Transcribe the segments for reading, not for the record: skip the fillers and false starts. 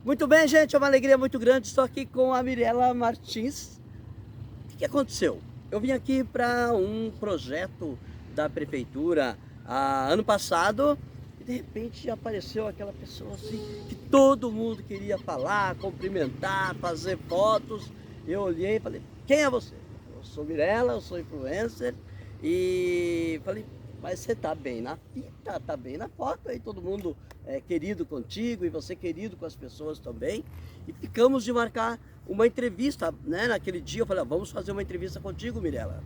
Muito bem, gente, é uma alegria muito grande. Estou aqui com a Mirela Martins. O que aconteceu? Eu vim aqui para um projeto da prefeitura ano passado e de repente apareceu aquela pessoa assim que todo mundo queria falar, cumprimentar, fazer fotos. Eu olhei e falei, quem é você? Eu sou Mirela, eu sou influencer e falei, mas você tá bem na fita, tá bem na foto, aí todo mundo é querido contigo e você querido com as pessoas também. E ficamos de marcar uma entrevista, né? Naquele dia eu falei, vamos fazer uma entrevista contigo, Mirela.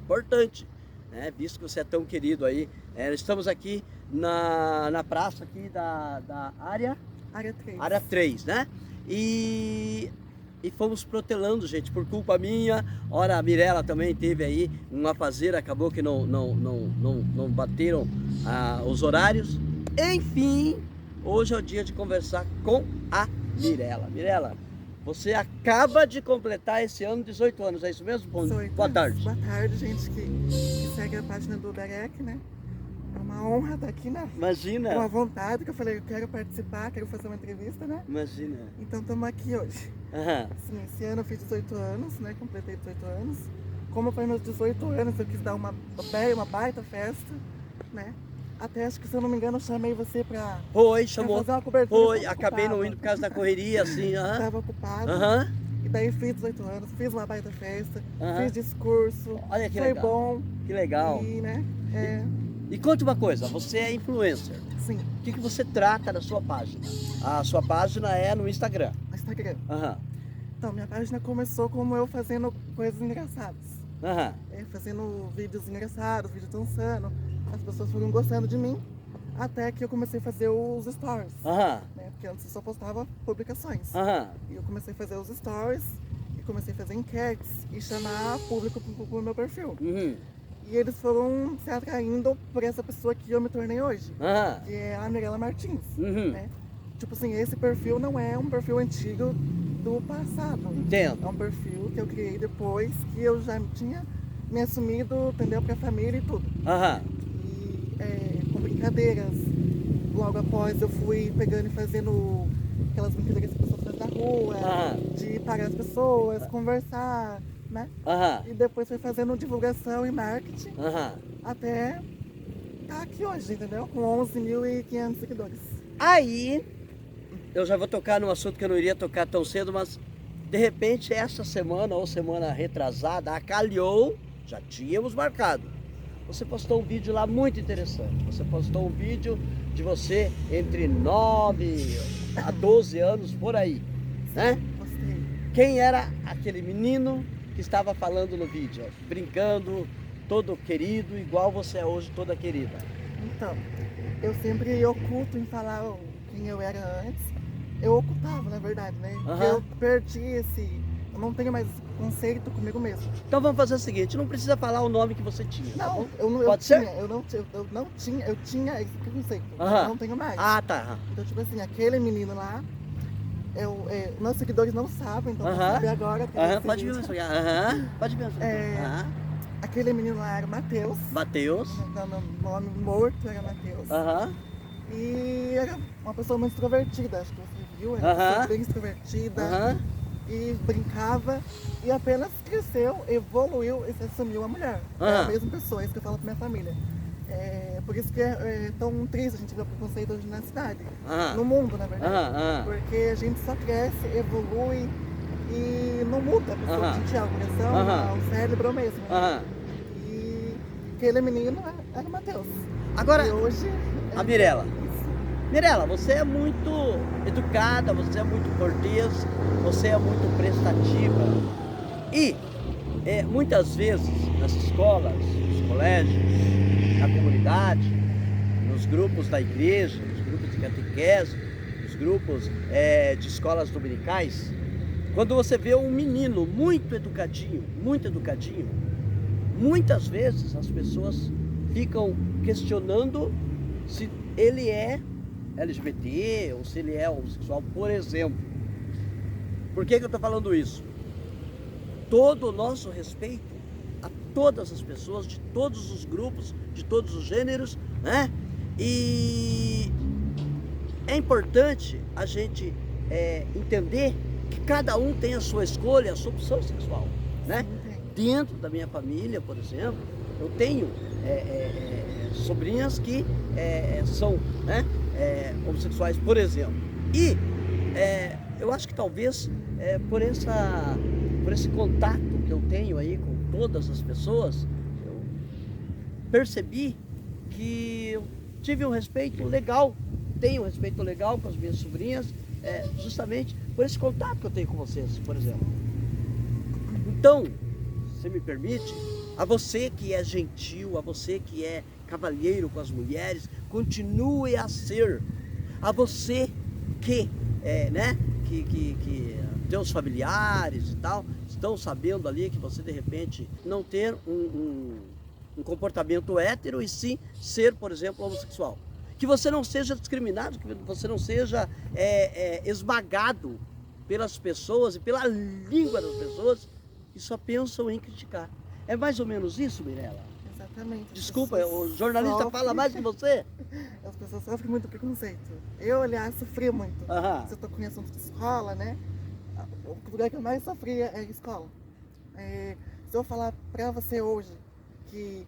Importante, né? Visto que você é tão querido aí. Estamos aqui na praça aqui da área 3. Área 3, né? E fomos protelando, gente, por culpa minha. Ora, a Mirela também teve aí um afazeiro, acabou que não bateram os horários. Enfim, hoje é o dia de conversar com a Mirela. Mirela, você acaba de completar esse ano 18 anos, é isso mesmo? Boa tarde. Boa tarde, gente que segue a página do Derek, né? É uma honra estar aqui, né? Imagina. Com a vontade, que eu falei, eu quero participar, quero fazer uma entrevista, né? Imagina. Então estamos aqui hoje. Sim, esse ano eu fiz 18 anos, né? Completei 18 anos. Como foi meus 18 anos, eu quis dar uma baita festa, né? Até acho que, se eu não me engano, eu chamei você pra chamou. fazer uma cobertura. Foi, acabei não indo por causa da correria, assim. Tava ocupado. E daí fiz 18 anos, fiz uma baita festa, fiz discurso. Olha que foi legal. bom. Que legal. E, né? E conte uma coisa, você é influencer. Sim. O que você trata na sua página? A sua página é no Instagram. No Instagram. Então, minha página começou como eu fazendo coisas engraçadas. Fazendo vídeos engraçados, vídeos dançando. As pessoas foram gostando de mim, até que eu comecei a fazer os stories. Né? Porque antes eu só postava publicações. E eu comecei a fazer os stories, e comecei a fazer enquetes, e chamar público pro meu perfil. E eles foram se atraindo por essa pessoa que eu me tornei hoje, que é a Mirela Martins. Né? Tipo assim, esse perfil não é um perfil antigo do passado. Entendo. É um perfil que eu criei depois que eu já tinha me assumido, entendeu, pra família e tudo. E com brincadeiras. Logo após eu fui pegando e fazendo aquelas brincadeiras que as pessoas fazem na rua, de parar as pessoas, conversar, né? E depois fui fazendo divulgação e marketing, até estar aqui hoje, entendeu? Com 11.500 seguidores. Aí, eu já vou tocar num assunto que eu não iria tocar tão cedo, mas de repente essa semana ou semana retrasada, acalhou, já tínhamos marcado. Você postou um vídeo lá muito interessante. Você postou um vídeo de você entre 9 a 12 anos, por aí, né? Gostei. Quem era aquele menino que estava falando no vídeo? Brincando, todo querido, igual você é hoje, toda querida. Então, eu sempre oculto em falar quem eu era antes. Eu ocultava, na verdade, né? Porque eu perdi eu não tenho mais conceito comigo mesmo. Então vamos fazer o seguinte, não precisa falar o nome que você tinha, tá bom? Pode ser? Eu tinha esse preconceito, eu não tenho mais. Tá. Então, tipo assim, aquele menino lá, meus seguidores não sabem, então vou saber agora. Pode me mostrar. Pode me mostrar. Aquele menino lá era Matheus. Então, meu nome morto era Matheus. E era uma pessoa muito extrovertida, acho que você viu, era uma pessoa bem extrovertida. E brincava, e apenas cresceu, evoluiu e se assumiu uma mulher. É a mesma pessoa, é isso que eu falo pra minha família. Por isso que é tão triste a gente ver o preconceito hoje na cidade, no mundo, na verdade. Porque a gente só cresce, evolui e não muda a pessoa. A gente é o coração, o cérebro mesmo. E aquele menino era o Matheus. Agora, e hoje a Mirela. Mirela, você é muito educada, você é muito cortês, você é muito prestativa. E muitas vezes nas escolas, nos colégios, na comunidade, nos grupos da igreja, nos grupos de catequese, nos grupos de escolas dominicais, quando você vê um menino muito educadinho, muitas vezes as pessoas ficam questionando se ele é LGBT ou se ele é homossexual, por exemplo. Por que eu estou falando isso? Todo o nosso respeito a todas as pessoas, de todos os grupos, de todos os gêneros, né? E é importante a gente entender que cada um tem a sua escolha, a sua opção sexual, né? Dentro da minha família, por exemplo, eu tenho sobrinhas que são, né, homossexuais, por exemplo. E eu acho que talvez por esse contato que eu tenho aí com todas as pessoas, eu percebi que eu tive um respeito legal, tenho um respeito legal com as minhas sobrinhas, justamente por esse contato que eu tenho com vocês, por exemplo. Então, se me permite, a você que é gentil, a você que é cavalheiro com as mulheres, continue a ser. A você que, que teus familiares e tal, estão sabendo ali que você de repente não ter um comportamento hétero e sim ser, por exemplo, homossexual. Que você não seja discriminado, que você não seja esmagado pelas pessoas e pela língua das pessoas que só pensam em criticar. É mais ou menos isso, Mirela? Exatamente. Desculpa, o jornalista fala mais que você? As pessoas sofrem muito preconceito. Eu, aliás, sofri muito. Se eu estou com assunto de escola, né? O lugar que eu mais sofria é a escola. Se eu falar para você hoje que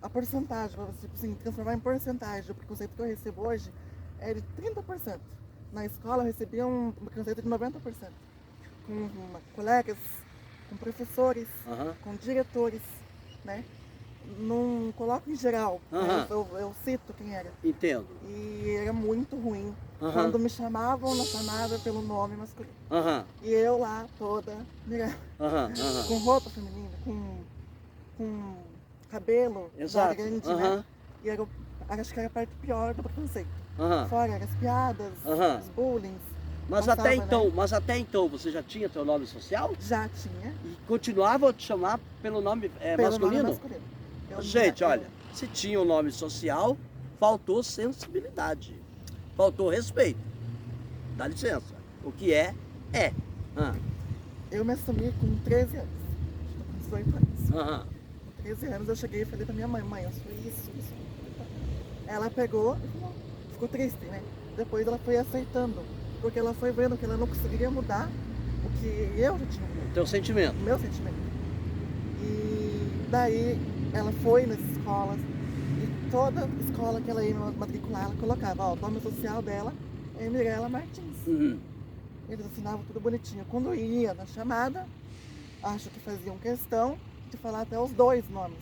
a porcentagem, para você assim, transformar em porcentagem o preconceito que eu recebo hoje é de 30%. Na escola eu recebia um preconceito de 90%. Com colegas, com professores, com diretores, né? Não coloco em geral, eu cito quem era. Entendo. E era muito ruim quando me chamavam na chamada pelo nome masculino. E eu lá toda, com roupa feminina, com cabelo grande, né? E acho que era a parte pior do preconceito. Fora as piadas, os bullying. Mas até então você já tinha teu nome social? Já tinha. E continuava a te chamar pelo nome masculino? Nome masculino. Gente, olha, se tinha o nome social, faltou sensibilidade, faltou respeito. Dá licença. O que é. Eu me assumi com 13 anos. Estou com 18 anos. Com 13 anos eu cheguei e falei pra minha mãe, eu sou isso. Ela pegou e ficou triste, né? Depois ela foi aceitando, porque ela foi vendo que ela não conseguiria mudar o que eu já tinha mudado. O teu sentimento. O meu sentimento. E daí ela foi nas escolas e toda escola que ela ia matricular, ela colocava, o nome social dela é Mirela Martins. Eles assinavam tudo bonitinho. Quando ia na chamada, acho que faziam questão de falar até os dois nomes.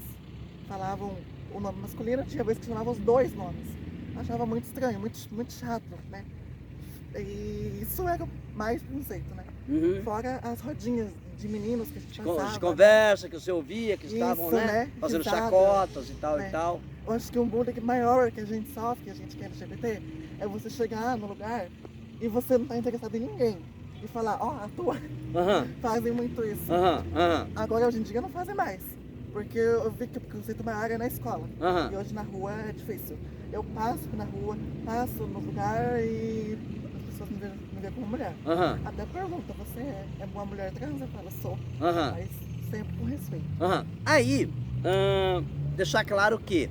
Falavam o nome masculino, tinha vez que chamavam os dois nomes. Achava muito estranho, muito chato, né? E isso era mais preconceito, né? Fora as rodinhas de meninos que a gente passava. De conversa, né? Que você ouvia, que estavam, isso, né? Fazendo chacotas e tal e tal. Eu acho que um bullying maior que a gente sofre, que a gente que é LGBT, é você chegar no lugar e você não tá interessado em ninguém. E falar, atua. Fazem muito isso. Agora, hoje em dia, não fazem mais. Porque eu vi que o preconceito maior é na escola. E hoje na rua é difícil. Eu passo na rua, passo no lugar e as pessoas me veem como mulher. Até perguntam, você é uma mulher trans? Eu falo, sou. Mas sempre com respeito. Aí, deixar claro que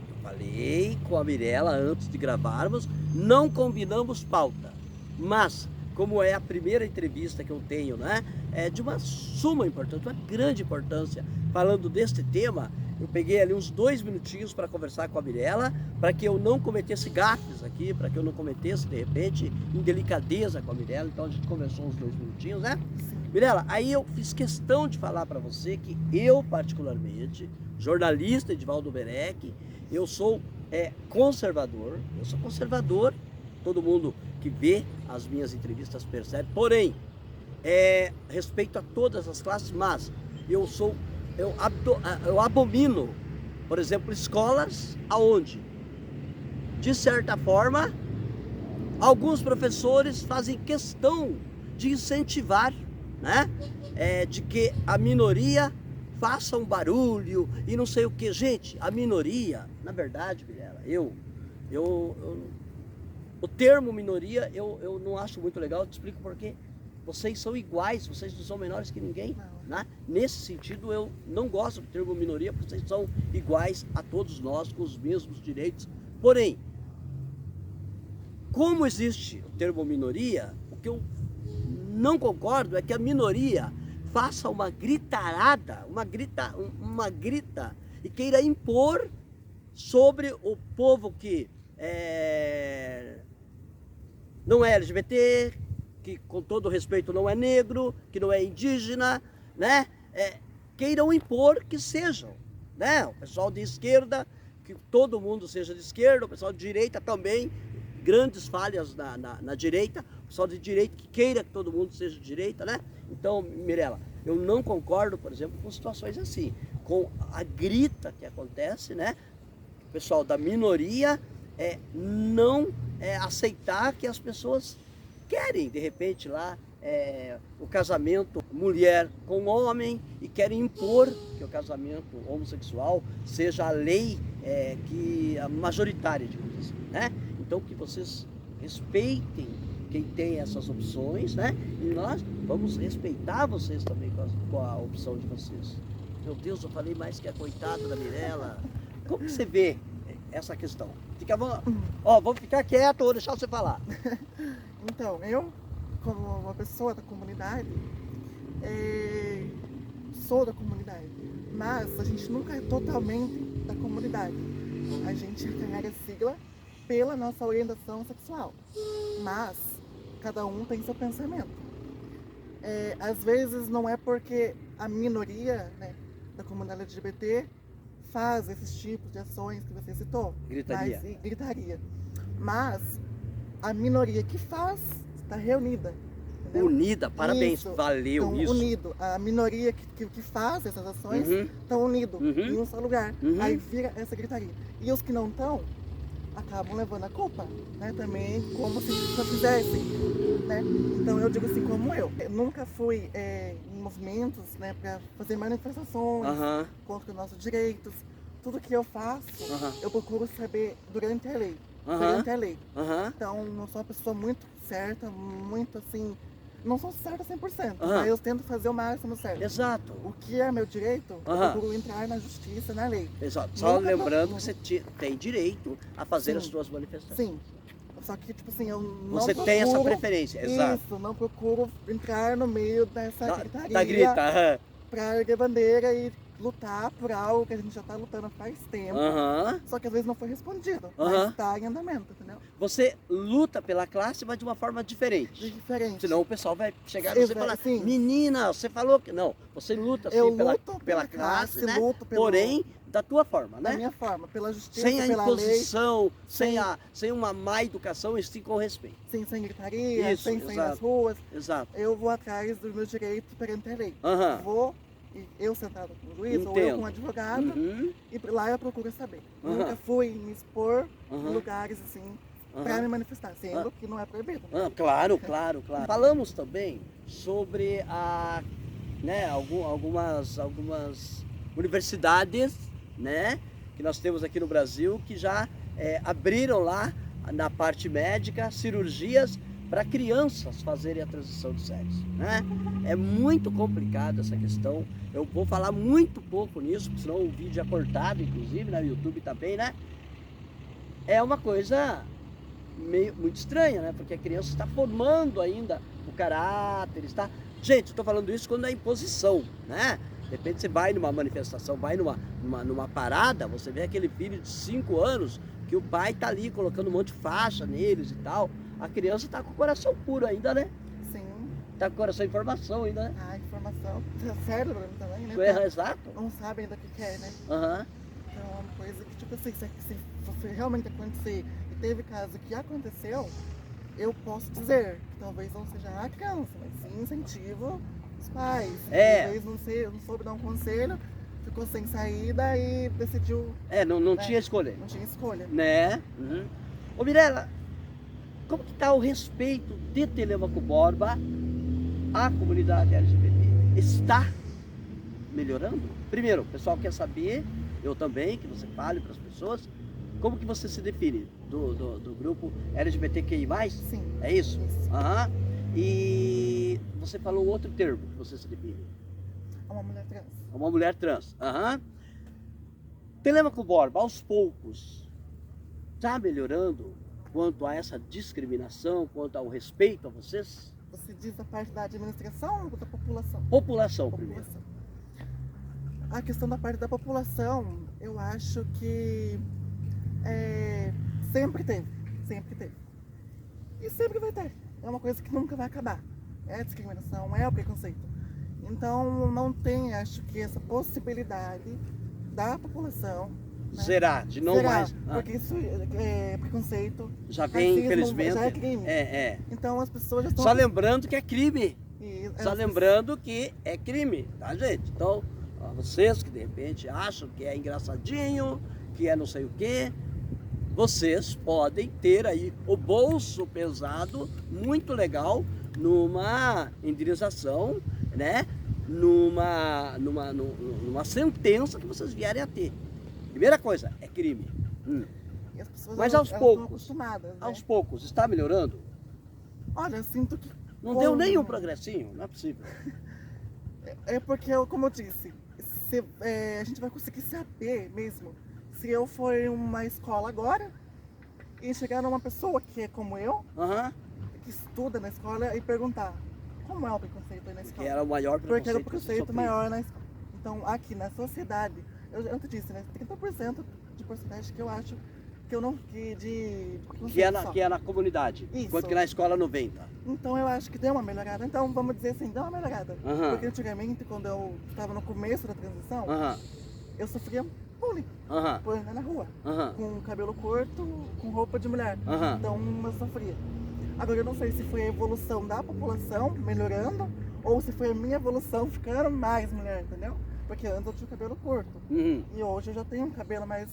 eu falei com a Mirela antes de gravarmos, não combinamos pauta. Mas, como é a primeira entrevista que eu tenho, né? É de uma suma importância, uma grande importância, falando deste tema, eu peguei ali uns 2 minutinhos para conversar com a Mirela, para que eu não cometesse gafes aqui, para que eu não cometesse, de repente, indelicadeza com a Mirela. Então a gente conversou uns 2 minutinhos, né? Mirela, aí eu fiz questão de falar para você que eu, particularmente, jornalista Edivaldo Berec, eu sou conservador, todo mundo que vê as minhas entrevistas percebe, porém, respeito a todas as classes, mas eu abomino, por exemplo, escolas aonde, de certa forma, alguns professores fazem questão de incentivar, né, de que a minoria faça um barulho e não sei o que. Gente, a minoria, na verdade, Mirela, o termo minoria eu não acho muito legal, eu te explico por quê. Vocês são iguais, vocês não são menores que ninguém, né? Nesse sentido eu não gosto do termo minoria, porque vocês são iguais a todos nós, com os mesmos direitos. Porém, como existe o termo minoria, o que eu não concordo é que a minoria faça uma gritarada, uma grita e queira impor sobre o povo que não é LGBT, que com todo respeito não é negro, que não é indígena, né? Queiram impor que sejam, né? O pessoal de esquerda, que todo mundo seja de esquerda, o pessoal de direita também, grandes falhas na direita, o pessoal de direita que queira que todo mundo seja de direita, né? Então, Mirela, eu não concordo, por exemplo, com situações assim, com a grita que acontece, né? O pessoal da minoria não aceitar que as pessoas querem, de repente, lá o casamento mulher com homem e querem impor que o casamento homossexual seja a lei majoritária, digamos assim, né? Então que vocês respeitem quem tem essas opções, né? E nós vamos respeitar vocês também com a opção de vocês. Meu Deus, eu falei mais que a coitada da Mirela. Como que você vê essa questão? Vou ficar quieto, vou deixar você falar. Então, eu, como uma pessoa da comunidade, sou da comunidade, mas a gente nunca é totalmente da comunidade. A gente carrega sigla pela nossa orientação sexual, mas cada um tem seu pensamento. Às vezes não é porque a minoria, né, da comunidade LGBT faz esses tipos de ações que você citou. Gritaria. Mas a minoria que faz está reunida. Entendeu? Unida, parabéns, isso, valeu tão isso. Unido. A minoria que faz essas ações estão unidos em um só lugar. Aí vira essa gritaria. E os que não estão acabam levando a culpa, né? Também como se só fizessem, né? Então eu digo assim, como eu nunca fui em movimentos, né, para fazer manifestações contra os nossos direitos. Tudo que eu faço, eu procuro saber durante a lei. Então não sou uma pessoa muito certa, muito assim, não sou certa 100%, mas eu tento fazer o máximo certo. Exato. O que é meu direito, eu procuro entrar na justiça, na lei. Exato. Só lembrando que você tem direito a fazer as suas manifestações. Sim. Só que, tipo assim, eu não Você procuro, tem essa preferência, exato. Isso, não procuro entrar no meio dessa gritaria. Da grita, pra erguer bandeira e lutar por algo que a gente já tá lutando faz tempo. Só que às vezes não foi respondido, mas tá em andamento, entendeu? Você luta pela classe, mas de uma forma diferente. Diferente. Senão o pessoal vai chegar e você falar, menina, você falou que... Não, você luta sim pela classe, né? Porém, da tua forma, né? Da minha forma, pela justiça, sem a pela imposição, lei. sem uma má educação, e sim com respeito. Sem gritaria, sem sair nas ruas. Exato. Eu vou atrás dos meus direitos perante a lei. Vou, eu sentado com o juiz, ou eu com o advogado, e lá eu procuro saber. Nunca fui me expor em lugares assim, para me manifestar, sendo que não é proibido. Claro. Falamos também sobre algumas universidades, né, que nós temos aqui no Brasil, que já abriram lá, na parte médica, cirurgias para crianças fazerem a transição de sexo, né? É muito complicado essa questão. Eu vou falar muito pouco nisso, porque senão o vídeo é cortado, inclusive, no YouTube também, né? É uma coisa muito estranha, né? Porque a criança está formando ainda o caráter, está... Gente, eu estou falando isso quando é imposição, né? De repente você vai numa manifestação, vai numa parada, você vê aquele filho de 5 anos que o pai está ali colocando um monte de faixa neles e tal. A criança está com o coração puro ainda, né? Sim. Está com o coração em formação ainda, né? Informação. Cérebro também, né? Exato. Não sabe ainda o que quer, né? Então é uma coisa que, tipo assim, se realmente acontecer, e teve caso que aconteceu, eu posso dizer que talvez não seja a criança, mas sim incentivo os pais. Talvez não soube dar um conselho, ficou sem saída e decidiu... Não tinha escolha. Não tinha escolha. Né? Ô Mirela, como que está o respeito de Telêmaco Borba à comunidade LGBT? Está melhorando? Primeiro, o pessoal quer saber, eu também, que você fale para as pessoas, como que você se define do grupo LGBTQI+. Sim. É isso? E você falou outro termo que você se define. Uma mulher trans. Uma mulher trans. Telêmaco Borba, aos poucos, está melhorando quanto a essa discriminação, quanto ao respeito a vocês? Você diz a parte da administração ou da população? População primeiro. A questão da parte da população, eu acho que sempre teve. E sempre vai ter. É uma coisa que nunca vai acabar. É a discriminação, é o preconceito. Então não tem, acho que, essa possibilidade da população, né, zerar, de não mais. Porque isso é preconceito. Já vem, infelizmente. Já é crime. Então as pessoas já estão. Só lembrando que é crime. Só lembrando que é crime, tá, gente? Então, vocês que de repente acham que é engraçadinho, que é não sei o quê, vocês podem ter aí o bolso pesado, muito legal, numa indenização, né? Numa sentença que vocês vierem a ter. Primeira coisa, é crime. E as pessoas, mas elas aos poucos, acostumadas, né? Aos poucos, está melhorando? Olha, eu sinto que... Não deu nenhum progressinho, não é possível. É porque, como eu disse, a gente vai conseguir saber mesmo. Se eu for em uma escola agora e chegar numa pessoa que é como eu, que estuda na escola, e perguntar como é o preconceito aí na escola. Que era o maior preconceito. Porque era o preconceito maior na escola. Então, aqui na sociedade, eu te disse, né? 30% de porcentagem que eu acho que eu não... Que é na comunidade. Isso. Enquanto que na escola 90%. Então eu acho que deu uma melhorada. Então vamos dizer assim, deu uma melhorada. Porque antigamente, quando eu estava no começo da transição, eu sofria bullying na rua. Com cabelo curto, com roupa de mulher. Então eu sofria. Agora eu não sei se foi a evolução da população melhorando ou se foi a minha evolução ficando mais mulher, entendeu? Porque antes eu tinha o cabelo curto. E hoje eu já tenho um cabelo mais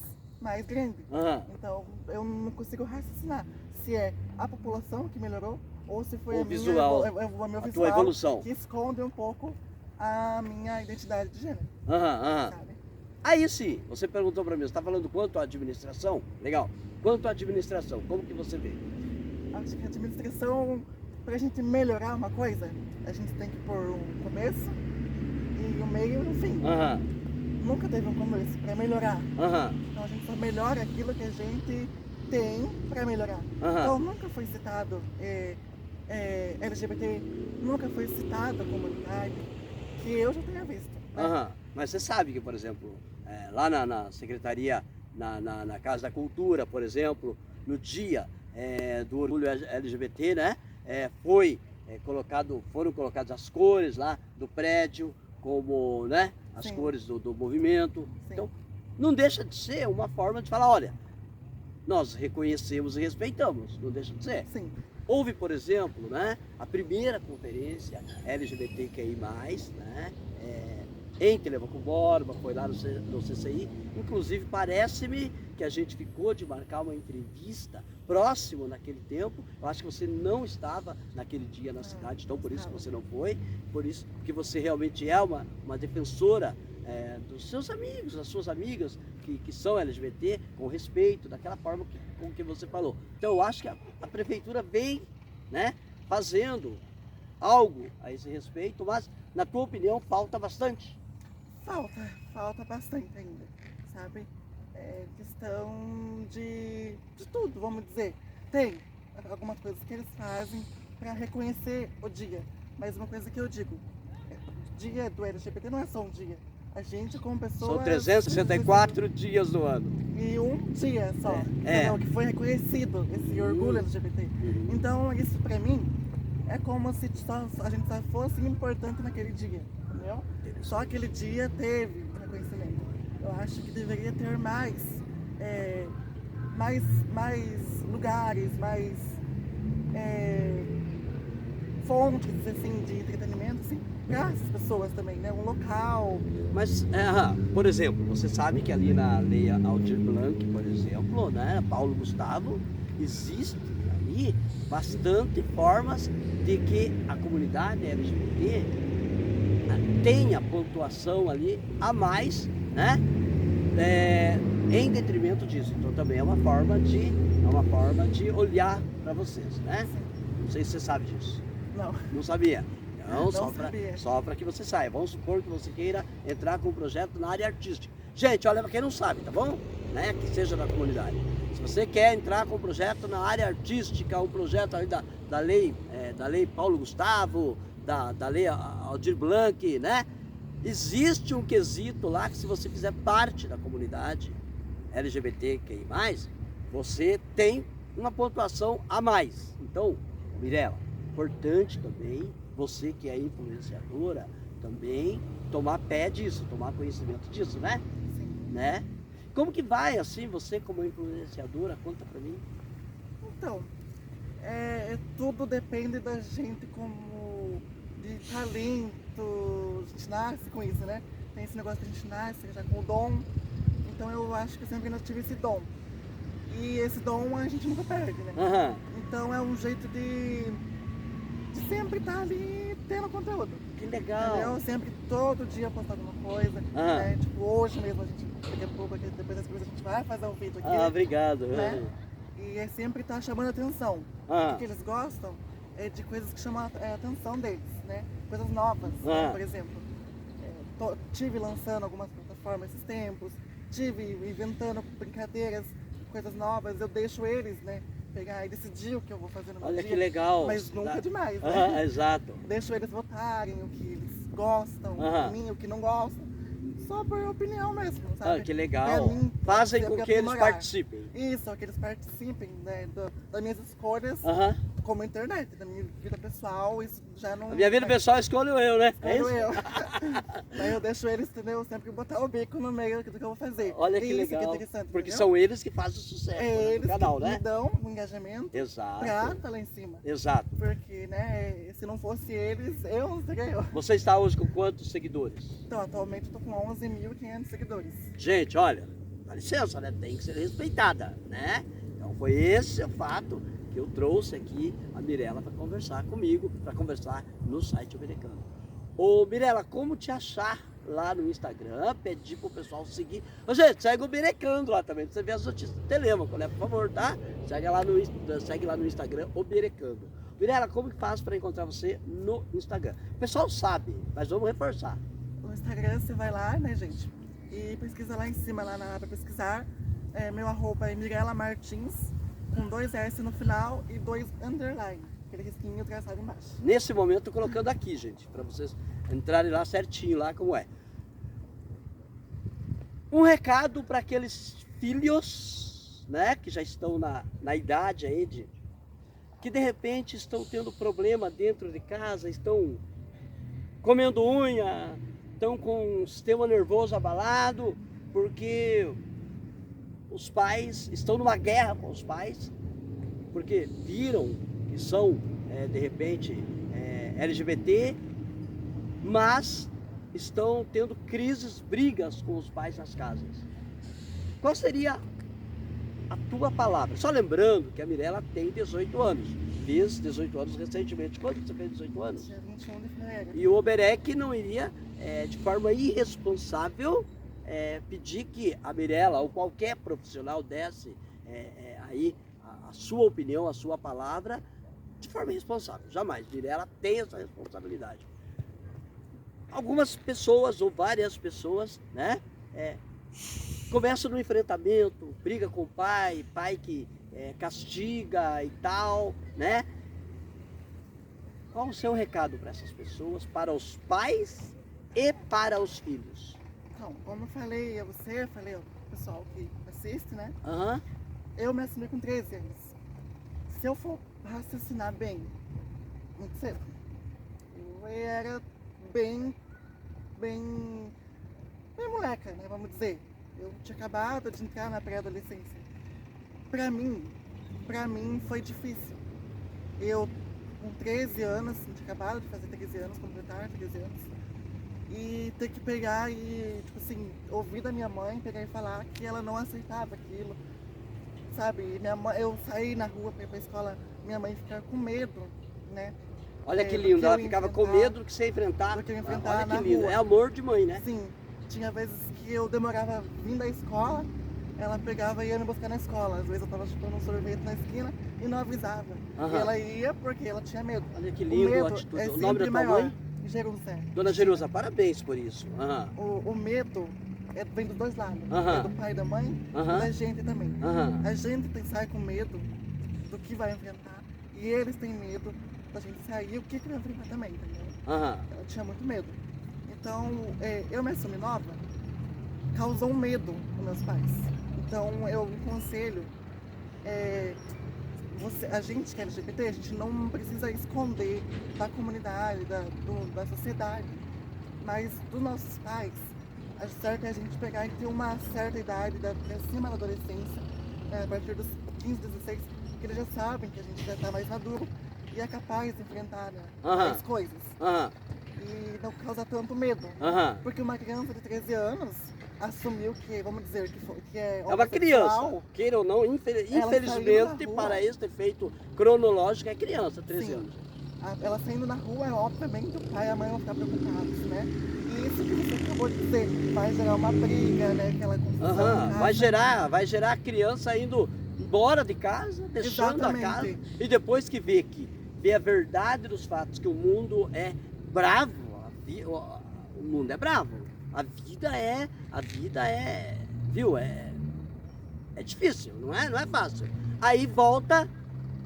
grande. Então eu não consigo raciocinar se é a população que melhorou ou se foi o a meu visual tua evolução, que esconde um pouco a minha identidade de gênero. Sabe? Aí sim, você perguntou para mim, você está falando quanto à administração? Legal. Quanto à administração, como que você vê? Acho que a administração, para a gente melhorar uma coisa, a gente tem que pôr um começo e um meio e um fim. Nunca teve um começo para melhorar. Então a gente só melhora aquilo que a gente tem para melhorar. Então nunca foi citado LGBT, nunca foi citado a comunidade, que eu já tenha visto. Né? Mas você sabe que, por exemplo, lá na secretaria, na Casa da Cultura, por exemplo, no dia do orgulho LGBT, né? Foram colocadas as cores lá do prédio, como, né, as cores do movimento. Sim. Então, não deixa de ser uma forma de falar, olha, nós reconhecemos e respeitamos, não deixa de ser. Sim. Houve, por exemplo, né, a primeira conferência LGBTQI+, né, em Telemaco Borba, foi lá no CCI. Inclusive, parece-me que a gente ficou de marcar uma entrevista próximo naquele tempo. Eu acho que você não estava naquele dia na cidade, então por isso que você não foi, por isso que você realmente é uma defensora dos seus amigos, das suas amigas que são LGBT, com respeito, daquela forma com que você falou. Então eu acho que a prefeitura vem, né, fazendo algo a esse respeito, mas na tua opinião falta bastante? Falta bastante ainda, sabe? Questão de tudo, vamos dizer. Tem algumas coisas que eles fazem para reconhecer o dia, mas uma coisa que eu digo, o dia do LGBT não é só um dia. A gente, como pessoa... São 364 dias do ano. E um dia só, que foi reconhecido, esse orgulho LGBT. Então, isso pra mim é como se a gente só fosse importante naquele dia, entendeu? Só aquele dia teve reconhecimento. Eu acho que deveria ter mais lugares, mais fontes assim, de entretenimento, assim, para as pessoas também, né? Um local. Mas, por exemplo, você sabe que ali na Lei Aldir Blanc, por exemplo, né, Paulo Gustavo, existe ali bastante formas de que a comunidade LGBT tenha pontuação ali a mais, né, em detrimento disso. Então também é uma forma de olhar para vocês, né? Não sei se você sabe disso. Não sabia? Não, só para que você saiba. Vamos supor que você queira entrar com um projeto na área artística. Gente, olha, quem não sabe, tá bom? Né? Que seja da comunidade. Se você quer entrar com um projeto na área artística, um projeto aí da lei Paulo Gustavo, da lei Aldir Blanc, né? Existe um quesito lá que se você fizer parte da comunidade LGBTQI+, você tem uma pontuação a mais. Então, Mirela, importante também, você que é influenciadora, também tomar pé disso, tomar conhecimento disso, né? Sim. Né? Como que vai, assim, você como influenciadora? Conta pra mim. Então, tudo depende da gente como de talento, a gente nasce com isso, né? Tem esse negócio que a gente nasce já com o dom, então eu acho que eu sempre ainda tive esse dom. E esse dom a gente nunca perde, né? Uhum. Então é um jeito de sempre estar ali tendo conteúdo. Que legal! Eu sempre, todo dia postar alguma coisa, né? Tipo, hoje mesmo a gente, depois das coisas a gente vai fazer um vídeo aqui. Obrigado! Né? E é sempre estar chamando a atenção. O que eles gostam é de coisas que chamam a atenção deles, né? Coisas novas, né? Por exemplo. Tive lançando algumas plataformas esses tempos, tive inventando brincadeiras, coisas novas, eu deixo eles, né, pegar e decidir o que eu vou fazer no meu dia. Olha que legal! Mas nunca demais, né? Exato! Deixo eles votarem o que eles gostam, de mim, o que não gostam, só por opinião mesmo, sabe? Que legal! Mim, fazem com que eles participem. Isso, que eles participem, né, das minhas escolhas, como internet, da minha vida pessoal, isso já não... A minha vida pessoal escolho eu, né? Escolho eu. Daí eu deixo eles, entendeu? Sempre botar o bico no meio do que eu vou fazer. Olha que legal, que é interessante, porque entendeu? São eles que fazem o sucesso eles do canal, que né? me dão um engajamento pra estar lá em cima. Exato. Porque, né, se não fosse eles, eu não seria eu. Você está hoje com quantos seguidores? Então, atualmente eu tô com 11.500 seguidores. Gente, olha, dá licença, né? Tem que ser respeitada, né? Então foi esse o fato que eu trouxe aqui a Mirela para conversar comigo, para conversar no site Oberecando. Ô Mirela, como te achar lá no Instagram? Pedir pro pessoal seguir. Ô, gente, segue o Oberecando lá também, pra você ver as notícias do Telêmaco, né? Por favor, tá? Segue lá no Instagram, Oberecando. Mirela, como que faz para encontrar você no Instagram? O pessoal sabe, mas vamos reforçar. No Instagram você vai lá, né, gente? E pesquisa lá em cima, lá na aba pesquisar. Meu arroba é Mirela Martins, com 2 S no final e 2 underline, aquele risquinho traçado embaixo. Nesse momento tô colocando aqui, gente, para vocês entrarem lá certinho, lá como é. Um recado para aqueles filhos, né, que já estão na idade aí que de repente estão tendo problema dentro de casa, estão comendo unha, estão com o sistema nervoso abalado, porque os pais estão numa guerra com os pais, porque viram que são, de repente, LGBT, mas estão tendo crises, brigas com os pais nas casas. Qual seria a tua palavra? Só lembrando que a Mirela tem 18 anos. Fiz 18 anos recentemente. Quando você fez 18 anos? Dia 21 de fevereiro. E o Oberec não iria, de forma irresponsável, pedir que a Mirela ou qualquer profissional desse aí a sua opinião, a sua palavra, de forma irresponsável. Jamais. Mirela tem essa responsabilidade. Algumas pessoas, ou várias pessoas, né, começam no enfrentamento, briga com o pai que castiga e tal, né? Qual o seu recado para essas pessoas, para os pais e para os filhos? Então, como eu falei a você, falei ao pessoal que assiste, né? Eu me assumi com 13 anos. Se eu for raciocinar bem, muito cedo, eu era bem moleca, né? Vamos dizer. Eu tinha acabado de entrar na pré-adolescência. Pra mim foi difícil. Eu, com 13 anos, tinha acabado de fazer 13 anos, completar 13 anos, e ter que pegar e, tipo assim, ouvir da minha mãe, pegar e falar que ela não aceitava aquilo, sabe? Minha mãe, eu saí na rua pra ir pra escola, minha mãe ficava com medo, né? Olha que lindo, ela ficava com medo do que você enfrentar. Do que eu enfrentar olha que lindo, é amor de mãe, né? Sim, tinha vezes que eu demorava vindo da escola, ela pegava e ia me buscar na escola. Às vezes eu tava chupando um sorvete na esquina e não avisava. E ela ia porque ela tinha medo. Olha que lindo a atitude. O nome da tua mãe? Jerusa. Dona Jerusa, parabéns por isso. O medo vem dos dois lados. É do pai e da mãe e da gente também. A gente sai com medo do que vai enfrentar e eles têm medo da gente sair o que vai enfrentar também, entendeu? Eu tinha muito medo. Então, eu me assumi nova, causou um medo nos meus pais. Então, eu aconselho, a gente que é LGBT, a gente não precisa esconder da comunidade, da sociedade, mas dos nossos pais, a certo é a gente pegar e ter uma certa idade, acima da adolescência, a partir dos 15, 16, que eles já sabem que a gente já está mais maduro e é capaz de enfrentar, né, as coisas. E não causa tanto medo. Porque uma criança de 13 anos assumiu que, vamos dizer, que é uma criança, queira ou não, infelizmente, para este efeito cronológico, é criança, 13 anos. Ela saindo na rua, obviamente, o pai e a mãe vão ficar preocupados, né? E isso que você acabou de dizer, vai gerar uma briga, né? Aquela confusão. Vai gerar a criança indo embora de casa, deixando a casa, e depois que vê a verdade dos fatos, que o mundo é bravo, o mundo é bravo, a vida é, viu, é difícil, não é fácil. Aí volta,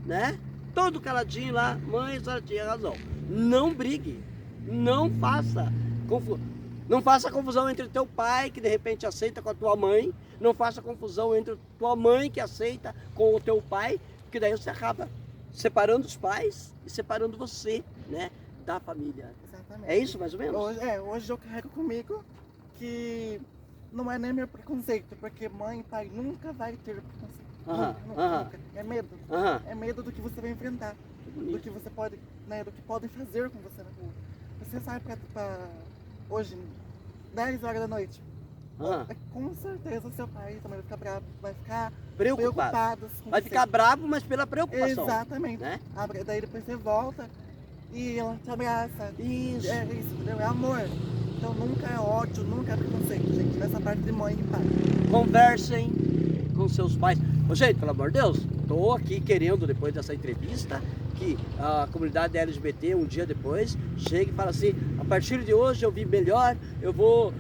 né, todo caladinho lá, mãe, a senhora tinha razão, não brigue, não faça confusão entre teu pai, que de repente aceita, com a tua mãe, não faça confusão entre tua mãe, que aceita, com o teu pai, porque daí você acaba separando os pais e separando você, né, da família. Exatamente. É isso, mais ou menos? Hoje eu carrego comigo que não é nem meu preconceito, porque mãe e pai nunca vai ter preconceito. Nunca. É medo. É medo do que você vai enfrentar, do que você pode, né, do que podem fazer com você na rua. Você sai pra hoje, 10 horas da noite, com certeza seu pai também vai ficar bravo, vai ficar preocupado com vai você. Ficar bravo, mas pela preocupação. Exatamente. Né? Daí depois você volta e ela te abraça. Isso. É isso, entendeu? É amor. Então nunca é ódio, nunca é preconceito, gente, nessa parte de mãe e pai. Conversem com seus pais. Ô, gente, pelo amor de Deus, tô aqui querendo, depois dessa entrevista, que a comunidade LGBT, um dia depois, chegue e fale assim, a partir de hoje eu vi melhor, eu vou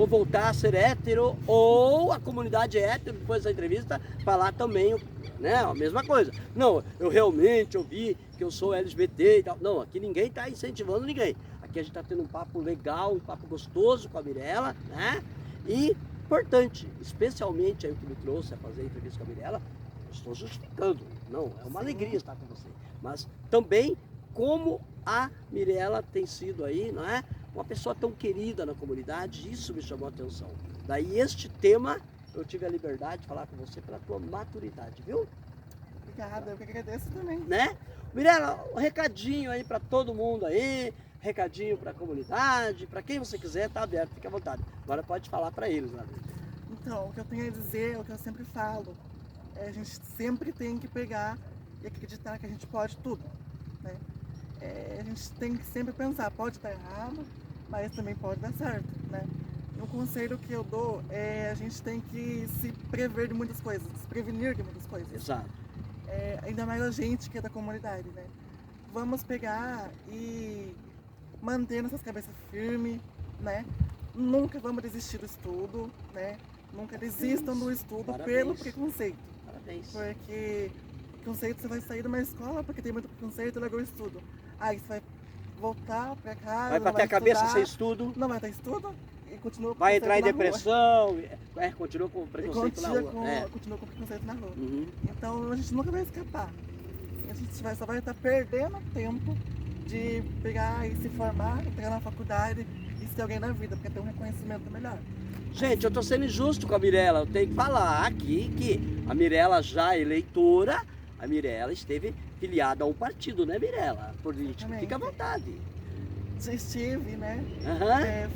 voltar a ser hétero, ou a comunidade hétero, depois dessa entrevista, falar também, né, a mesma coisa. Não, eu realmente ouvi que eu sou LGBT e tal. Não, aqui ninguém está incentivando ninguém. Aqui a gente está tendo um papo legal, um papo gostoso com a Mirella, né? E importante, especialmente aí o que me trouxe a fazer a entrevista com a Mirella, eu estou justificando. Não, é uma alegria estar com você. Mas também como a Mirella tem sido aí, não é? Uma pessoa tão querida na comunidade, isso me chamou a atenção. Daí este tema eu tive a liberdade de falar com você pela tua maturidade, viu? Obrigada, eu que agradeço também. Né? Mirella, um recadinho aí para todo mundo aí, recadinho para a comunidade, para quem você quiser, tá aberto, fica à vontade. Agora pode falar para eles, né? Então, o que eu tenho a dizer, é o que eu sempre falo, a gente sempre tem que pegar e acreditar que a gente pode tudo, né? A gente tem que sempre pensar, pode estar errado, mas também pode dar certo, né? Um conselho que eu dou é a gente tem que se prever de muitas coisas, se prevenir de muitas coisas. Exato. Ainda mais a gente que é da comunidade, né? Vamos pegar e manter nossas cabeças firmes, né? Nunca vamos desistir do estudo, né? Nunca desistam do estudo pelo preconceito. Parabéns. Porque preconceito você vai sair de uma escola porque tem muito preconceito e largou o estudo. Aí você vai voltar pra casa, vai bater a cabeça sem estudo. Não vai ter estudo e continua com vai entrar em depressão, continua com preconceito na rua. Continua com preconceito na rua. Então a gente nunca vai escapar. A gente só vai estar perdendo tempo de pegar e se formar, pegar na faculdade e ser alguém na vida, porque tem um reconhecimento melhor. Gente, eu tô sendo injusto com a Mirella, eu tenho que falar aqui que a Mirella já eleitora, a Mirella esteve filiada a um partido, né, Mirella? Político, fica à vontade. Estive, né?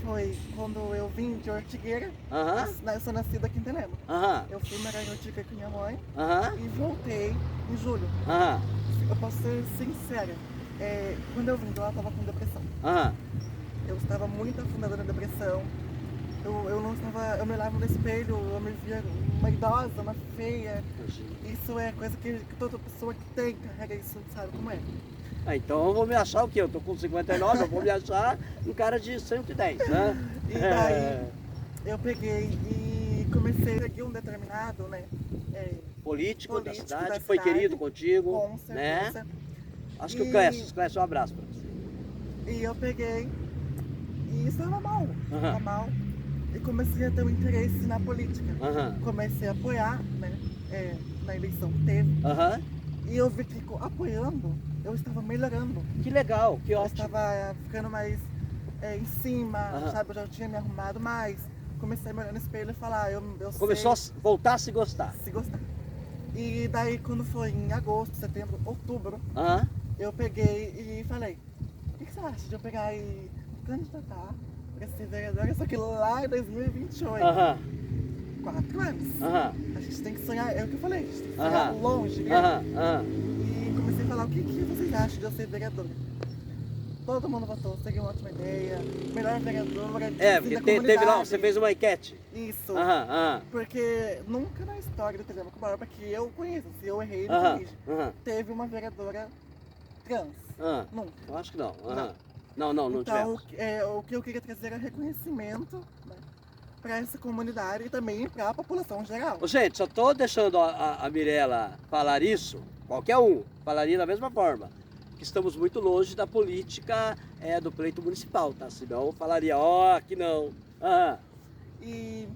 Foi quando eu vim de Ortigueira, eu sou nascida aqui em Telema. Eu fui morar em Ortigueira com minha mãe e voltei em julho. Eu posso ser sincera, quando eu vim de lá eu estava com depressão. Eu estava muito afundada na depressão. Eu me olhava no espelho, eu me via uma idosa, uma feia. Isso é coisa que toda pessoa que tem, carrega isso, sabe como é. Então eu vou me achar o quê? Eu tô com 59, eu vou me achar um cara de 110, né? E daí eu peguei e comecei a seguir um determinado, né? Político da cidade, foi querido contigo, com certeza, né? Acho que o Clécio, um abraço pra você. E eu peguei e estava mal, e comecei a ter um interesse na política. Comecei a apoiar, né? Na eleição que teve. E eu vi que apoiando, eu estava melhorando. Que legal, que ótimo. Eu estava ficando mais em cima, sabe? Eu já tinha me arrumado mais. Comecei a me olhar no espelho e falar, eu começou a voltar a se gostar. Se gostar. E daí quando foi em agosto, setembro, outubro, eu peguei e falei, o que você acha de eu pegar e candidatar para ser vereadora, só que lá em 2028? 4 anos. A gente tem que sonhar, é o que eu falei, a gente tem que sonhar longe, né? E comecei a falar, o que vocês acham de eu ser vereadora? Todo mundo votou, seria uma ótima ideia, melhor vereadora porque teve lá, você fez uma enquete. Isso, porque nunca na história do TV Cobarba que eu conheço, se eu errei, me corrige, teve uma vereadora trans, nunca. Eu acho que não. Não tivemos. Então, o que eu queria trazer era reconhecimento, né, para essa comunidade e também para a população geral. Gente, só tô deixando a Mirella falar isso, qualquer um falaria da mesma forma. Que estamos muito longe da política do pleito municipal, tá? Senão eu falaria, aqui não. E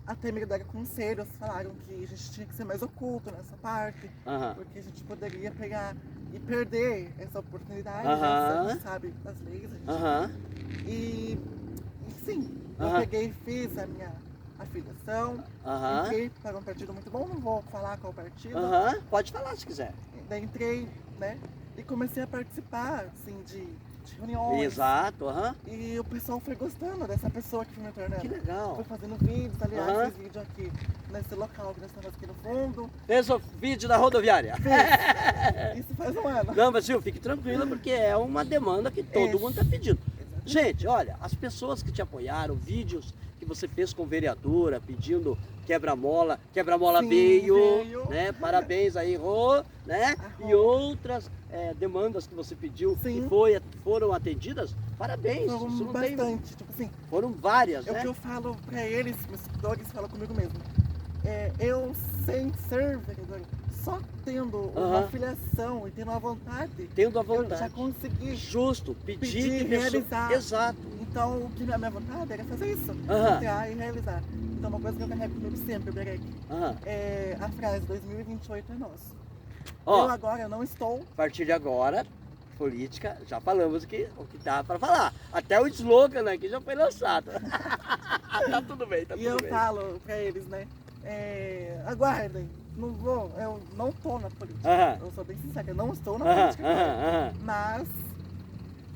até me deram conselhos, falaram que a gente tinha que ser mais oculto nessa parte, porque a gente poderia pegar e perder essa oportunidade, a gente sabe das leis, e sim, eu peguei e fiz a minha afiliação, entrei para um partido muito bom, não vou falar qual partido. Pode falar se quiser. Daí entrei, né, e comecei a participar, assim, de reuniões. Exato, E o pessoal foi gostando dessa pessoa que foi me tornando. Que legal. Foi fazendo vídeos, aliás, fiz vídeo aqui nesse local que nós estamos aqui no fundo. Fez o vídeo da rodoviária? Fiz. Isso faz um ano. Não, mas Gil, fique tranquila, porque é uma demanda que todo mundo está pedindo. Exatamente. Gente, olha, as pessoas que te apoiaram, vídeos que você fez com vereadora, pedindo quebra-mola veio, né? Parabéns aí, Rô, né? E outras demandas que você pediu que foram atendidas, parabéns. Foram isso não bastante, tipo assim. Foram várias, né? É o que eu falo pra eles, meus seguidores falam comigo mesmo. Eu sem ser vereador, só tendo uma filiação e tendo a vontade, eu já consegui pedir e realizar. Exato. Então, o que a minha vontade era fazer isso, entrar e realizar. Então, uma coisa que eu carrego comigo sempre, Berek, é a frase 2028 é nosso. Eu agora não estou... A partir de agora, política, já falamos o que dá para falar. Até o slogan aqui já foi lançado. Tá tudo bem, tá tudo bem. E eu falo para eles, né? Aguardem, eu não estou na política. Eu sou bem sincera, eu não estou na política agora. Mas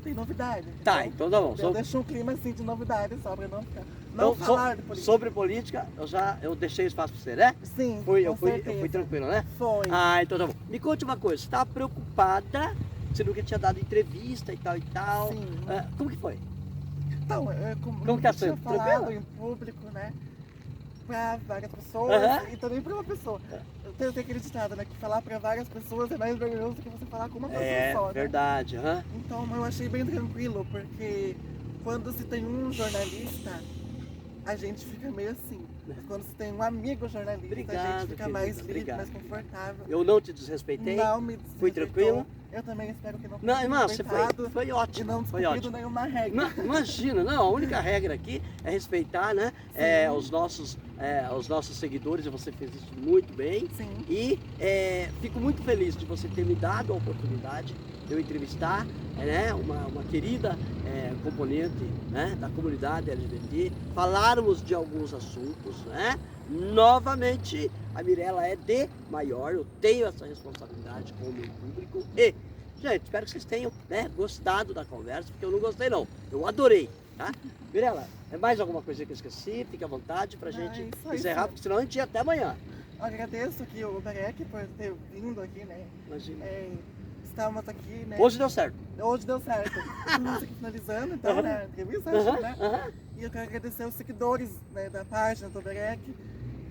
tem novidade. Tá, então tá bom. Eu deixo um clima assim de novidade só para não ficar. Não falar de política. Sobre política, eu deixei espaço para você, né? Sim, eu fui tranquilo, né? Foi. Então tá bom. Me conte uma coisa, você estava preocupada, você nunca tinha dado entrevista e tal. Sim. Como que foi? Então, como que eu tinha falado em público, né? Para várias pessoas e também para uma pessoa. Eu tenho aquele ditado, né? Que falar para várias pessoas é mais vergonhoso do que você falar com uma pessoa só, né? Verdade. Então eu achei bem tranquilo, porque quando se tem um jornalista, a gente fica meio assim. Quando se tem um amigo jornalista, a gente fica mais livre, mais confortável. Eu não te desrespeitei? Não me desrespeitou. Fui tranquilo? Eu também espero que não tenha você foi ótimo. E não descumprido nenhuma regra. Não, imagina, a única regra aqui é respeitar, né? Os nossos seguidores, e você fez isso muito bem. Sim. E fico muito feliz de você ter me dado a oportunidade de eu entrevistar uma querida componente, né, da comunidade LGBT, falarmos de alguns assuntos, né? Novamente, a Mirella é de maior, eu tenho essa responsabilidade com o meu público e, gente, espero que vocês tenham gostado da conversa, porque eu não gostei não, eu adorei, tá? Mirella, é mais alguma coisa que eu esqueci? Fique à vontade pra gente encerrar, porque senão a gente ia até amanhã. Eu agradeço aqui o Berek por ter vindo aqui, né? Imagina. Estamos aqui, né? Hoje deu certo. Hoje deu certo. Estamos aqui finalizando, então, né? Entrevista, né? E eu quero agradecer os seguidores, né, da página do Berek.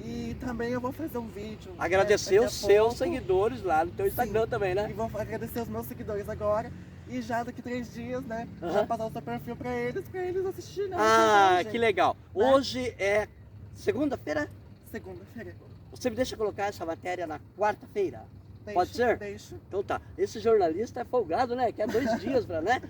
E também eu vou fazer um vídeo. Agradecer os seus seguidores lá no teu Instagram também, né? E vou agradecer os meus seguidores agora. E já daqui 3 dias, né, já passar o seu perfil pra eles assistirem. Que legal. Né? Hoje é segunda-feira? Segunda-feira. Você me deixa colocar essa matéria na quarta-feira? Pode ser? Deixo. Então tá. Esse jornalista é folgado, né? Que é 2 dias pra, né?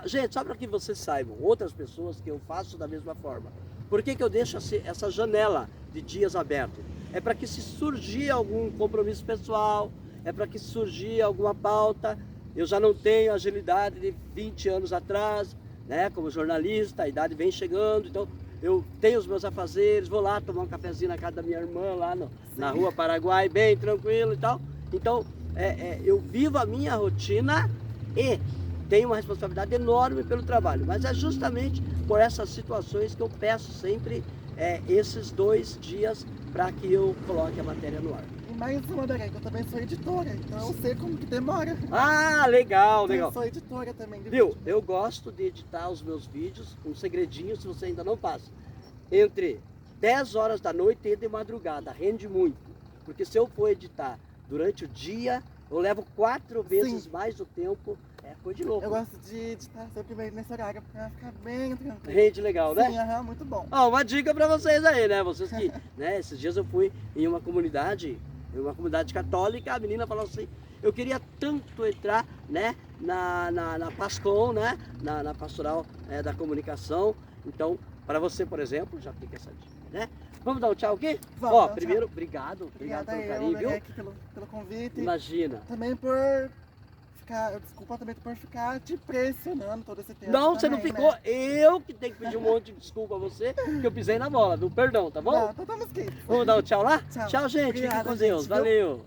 Gente, só para que vocês saibam, outras pessoas que eu faço da mesma forma. Por que eu deixo essa janela de dias aberto? É para que se surgir algum compromisso pessoal, é para que surgir alguma pauta. Eu já não tenho agilidade de 20 anos atrás, né? Como jornalista, a idade vem chegando, então eu tenho os meus afazeres, vou lá tomar um cafezinho na casa da minha irmã, lá na Rua Paraguai, bem tranquilo e tal. Então, eu vivo a minha rotina e tenho uma responsabilidade enorme pelo trabalho. Mas é justamente por essas situações que eu peço sempre esses 2 dias para que eu coloque a matéria no ar. E mais uma, Daré, que eu também sou editora, então eu sei como que demora. Legal. Eu sou editora também. Viu? Eu gosto de editar os meus vídeos, um segredinho, se você ainda não passa. Entre 10 horas da noite e de madrugada, rende muito. Porque se eu for editar durante o dia, eu levo 4 vezes mais o tempo. É coisa de louco. Eu gosto de editar sempre bem nesse horário pra ficar bem tranquilo. Rende legal, né? Sim, muito bom. Uma dica pra vocês aí, né? Vocês que, né? Esses dias eu fui em uma comunidade católica, a menina falou assim, eu queria tanto entrar, né? Na PASCOM, né? Na pastoral da comunicação. Então, para você, por exemplo, já fica essa dica, né? Vamos dar um tchau aqui? Vamos, primeiro, obrigado pelo carinho, viu? Pelo convite. Imagina. Também desculpa também por ficar te pressionando todo esse tempo. Não, também, você não ficou. Né? Eu que tenho que pedir um monte de desculpa a você, que eu pisei na bola, do perdão, tá bom? Não, então estamos aqui. Vamos dar um tchau lá? Tchau. Tchau, gente. Obrigada, Fique com Deus. gente, Valeu.